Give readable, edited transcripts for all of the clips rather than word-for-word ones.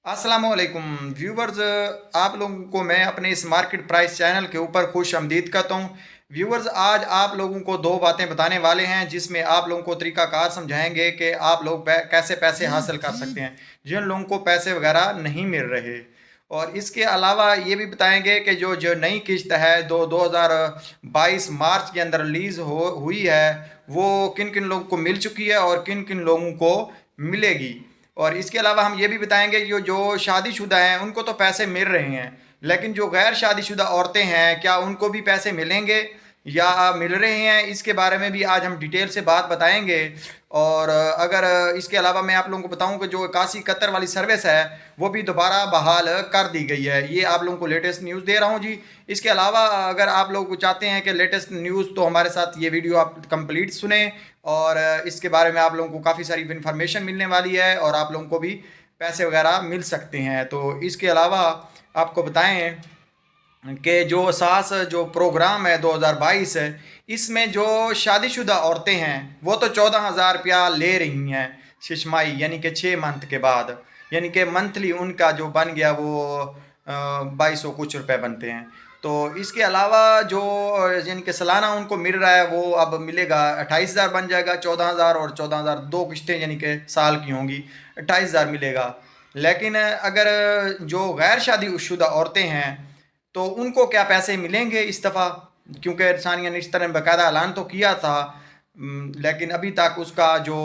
अस्सलामुअलैकुम व्यूवर्स, आप लोगों को मैं अपने इस मार्केट प्राइस चैनल के ऊपर खुश आमदीद करता हूँ। व्यूवर्स, आज आप लोगों को दो बातें बताने वाले हैं जिसमें आप लोगों को तरीकाकार समझाएंगे कि आप लोग कैसे पैसे हासिल कर सकते हैं जिन लोगों को पैसे वगैरह नहीं मिल रहे। और इसके अलावा ये भी बताएंगे कि जो जो नई किस्त है 2022 मार्च के अंदर रिलीज़ हो हुई है वो किन किन लोगों को मिल चुकी है और किन किन लोगों को मिलेगी। और इसके अलावा हम ये भी बताएंगे कि जो जो शादीशुदा हैं उनको तो पैसे मिल रहे हैं, लेकिन जो गैर शादीशुदा औरतें हैं क्या उनको भी पैसे मिलेंगे या मिल रहे हैं, इसके बारे में भी आज हम डिटेल से बात बताएंगे। और अगर इसके अलावा मैं आप लोगों को बताऊं कि जो काशी कतर वाली सर्विस है वो भी दोबारा बहाल कर दी गई है। ये आप लोगों को लेटेस्ट न्यूज़ दे रहा हूं जी। इसके अलावा अगर आप लोग चाहते हैं कि लेटेस्ट न्यूज़, तो हमारे साथ ये वीडियो आप कंप्लीट सुने। और इसके बारे में आप लोगों को काफ़ी सारी इन्फॉर्मेशन मिलने वाली है और आप लोगों को भी पैसे वगैरह मिल सकते हैं। तो इसके अलावा आपको बताएं कि जो सास जो प्रोग्राम है 2022 है, इसमें जो शादीशुदा औरतें हैं वो तो 14,000 रुपया ले रही हैं शिशमाई, यानी कि 6 मंथ के बाद, यानी कि मंथली उनका जो बन गया वो 2200 कुछ रुपए बनते हैं। तो इसके अलावा जो यानी कि सालाना उनको मिल रहा है वो अब मिलेगा 28,000 बन जाएगा। 14,000 और 14,000 दो किस्तें यानी कि साल की होंगी, 28,000 मिलेगा। लेकिन अगर जो गैर शादीशुदा औरतें हैं तो उनको क्या पैसे मिलेंगे इस दफ़ा, क्योंकि सानिया निस्तर ने बाकायदा ऐलान तो किया था, लेकिन अभी तक उसका जो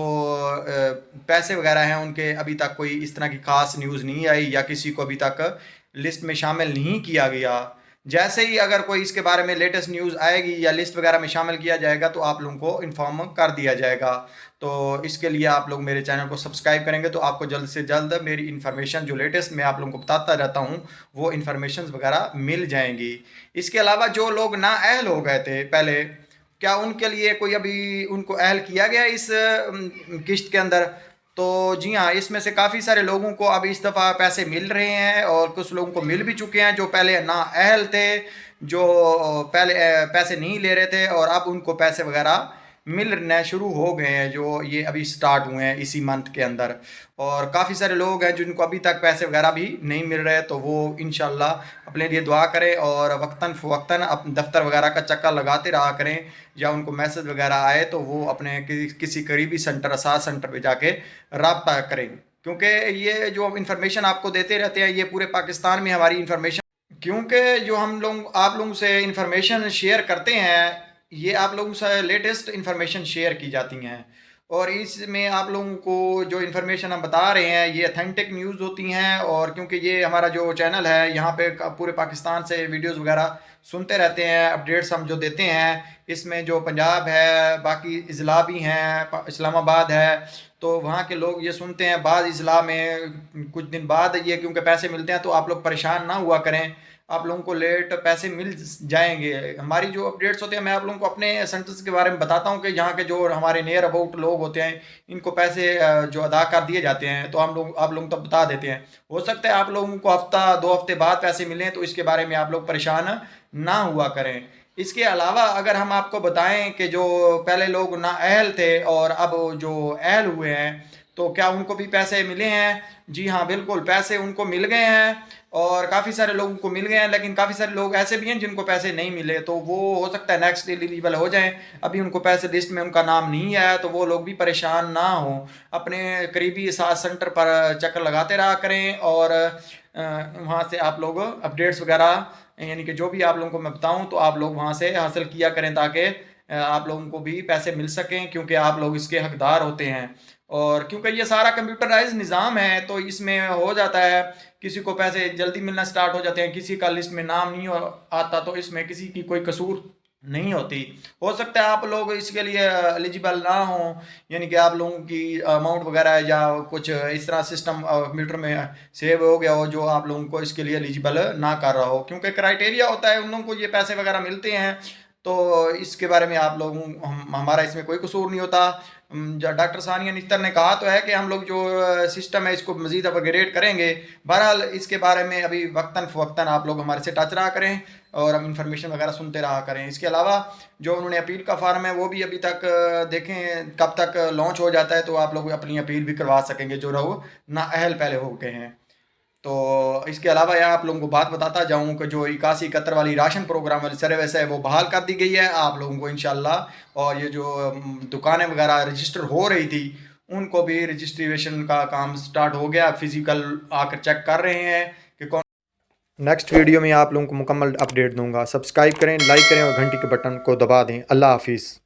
पैसे वगैरह हैं उनके अभी तक कोई इस तरह की ख़ास न्यूज़ नहीं आई या किसी को अभी तक लिस्ट में शामिल नहीं किया गया। जैसे ही अगर कोई इसके बारे में लेटेस्ट न्यूज़ आएगी या लिस्ट वगैरह में शामिल किया जाएगा तो आप लोगों को इन्फॉर्म कर दिया जाएगा। तो इसके लिए आप लोग मेरे चैनल को सब्सक्राइब करेंगे तो आपको जल्द से जल्द मेरी इन्फॉर्मेशन जो लेटेस्ट मैं आप लोगों को बताता रहता हूँ वो इन्फॉर्मेशन वगैरह मिल जाएंगी। इसके अलावा जो लोग नाअहल हो गए थे पहले, क्या उनके लिए कोई अभी उनको अहल किया गया इस किश्त के अंदर? तो जी हाँ, इसमें से काफ़ी सारे लोगों को अब इस दफ़ा पैसे मिल रहे हैं और कुछ लोगों को मिल भी चुके हैं जो पहले नाअहल थे, जो पहले पैसे नहीं ले रहे थे, और अब उनको पैसे वगैरह मिलने शुरू हो गए हैं जो ये अभी स्टार्ट हुए हैं इसी मंथ के अंदर। और काफ़ी सारे लोग हैं जिनको अभी तक पैसे वगैरह भी नहीं मिल रहे, तो वो इंशाल्लाह अपने लिए दुआ करें और वक्तन फ़वक्तन अपने दफ्तर वगैरह का चक्कर लगाते रहा करें, या उनको मैसेज वगैरह आए तो वो अपने किसी करीबी सेंटर असास सेंटर पे जाके रब्ता करें, क्योंकि ये जो इन्फॉर्मेशन आपको देते रहते हैं ये पूरे पाकिस्तान में हमारी इन्फॉर्मेशन, क्योंकि जो हम लोग आप लोगों से इन्फॉर्मेशन शेयर करते हैं ये आप लोगों से लेटेस्ट इन्फॉर्मेशन शेयर की जाती हैं। और इसमें आप लोगों को जो इन्फॉर्मेशन हम बता रहे हैं ये अथेंटिक न्यूज़ होती हैं। और क्योंकि ये हमारा जो चैनल है यहाँ पे पूरे पाकिस्तान से वीडियोस वगैरह सुनते रहते हैं, अपडेट्स हम जो देते हैं, इसमें जो पंजाब है, बाकी अजला भी हैं, इस्लामाबाद है, तो वहाँ के लोग ये सुनते हैं। बाद अजला में कुछ दिन बाद ये क्योंकि पैसे मिलते हैं तो आप लोग परेशान ना हुआ करें, आप लोगों को लेट पैसे मिल जाएंगे। हमारी जो अपडेट्स होते हैं मैं आप लोगों को अपने सेंटर्स के बारे में बताता हूँ कि यहाँ के जो हमारे नियर अबाउट लोग होते हैं इनको पैसे जो अदा कर दिए जाते हैं, तो हम लोग आप लोग तब बता देते हैं। हो सकता है आप लोगों को हफ्ता 2 हफ्ते बाद पैसे मिलें, तो इसके बारे में आप लोग परेशान ना हुआ करें। इसके अलावा अगर हम आपको बताएं कि जो पहले लोग नाअहल थे और अब जो अहल हुए हैं तो क्या उनको भी पैसे मिले हैं? जी हाँ, बिल्कुल पैसे उनको मिल गए हैं और काफ़ी सारे लोगों को मिल गए हैं, लेकिन काफ़ी सारे लोग ऐसे भी हैं जिनको पैसे नहीं मिले, तो वो हो सकता है नेक्स्ट एलिजिबल हो जाएं। अभी उनको पैसे लिस्ट में उनका नाम नहीं आया तो वो लोग भी परेशान ना हों, अपने करीबी साथ सेंटर पर चक्कर लगाते रहा करें और वहाँ से आप लोग अपडेट्स वगैरह यानी कि जो भी आप लोगों को मैं बताऊं तो आप लोग वहाँ से हासिल किया करें ताकि आप लोगों को भी पैसे मिल सकें, क्योंकि आप लोग इसके हकदार होते हैं। और क्योंकि ये सारा कंप्यूटराइज निज़ाम है तो इसमें हो जाता है किसी को पैसे जल्दी मिलना स्टार्ट हो जाते हैं, किसी का लिस्ट में नाम नहीं आता तो इसमें किसी की कोई कसूर नहीं होती। हो सकता है आप लोग इसके लिए एलिजिबल ना हो, यानी कि आप लोगों की अमाउंट वगैरह या कुछ इस तरह सिस्टम कंप्यूटर में सेव हो गया हो जो आप लोगों को इसके लिए एलिजिबल ना कर रहा हो, क्योंकि क्राइटेरिया होता है उन लोगों को ये पैसे वगैरह मिलते हैं। तो इसके बारे में आप लोगों हमारा इसमें कोई कसूर नहीं होता। डॉक्टर सानिया निस्तर ने कहा तो है कि हम लोग जो सिस्टम है इसको मज़ीद अपग्रेड करेंगे। बहरहाल इसके बारे में अभी वक्तन फ़वक्तन आप लोग हमारे से टच रहा करें और हम इंफॉर्मेशन वगैरह सुनते रहा करें। इसके अलावा जो उन्होंने अपील का फार्म है वो भी अभी तक देखें कब तक लॉन्च हो जाता है, तो आप लोग अपनी अपील भी करवा सकेंगे जो रहो नाअहल पहले हो गए हैं। تو اس کے علاوہ یہ آپ لوگوں کو بات بتاتا جاؤں کہ جو 81-71 والی راشن پروگرام والی سروس ہے وہ بحال کر دی گئی ہے آپ لوگوں کو انشاءاللہ. اور یہ جو دکانیں وغیرہ رجسٹر ہو رہی تھی ان کو بھی رجسٹریشن کا کام سٹارٹ ہو گیا، فزیکل آ کر چیک کر رہے ہیں کہ کون. نیکسٹ ویڈیو میں آپ لوگوں کو مکمل اپڈیٹ دوں گا. سبسکرائب کریں، لائک کریں اور گھنٹی کے بٹن کو دبا دیں. اللہ حافظ.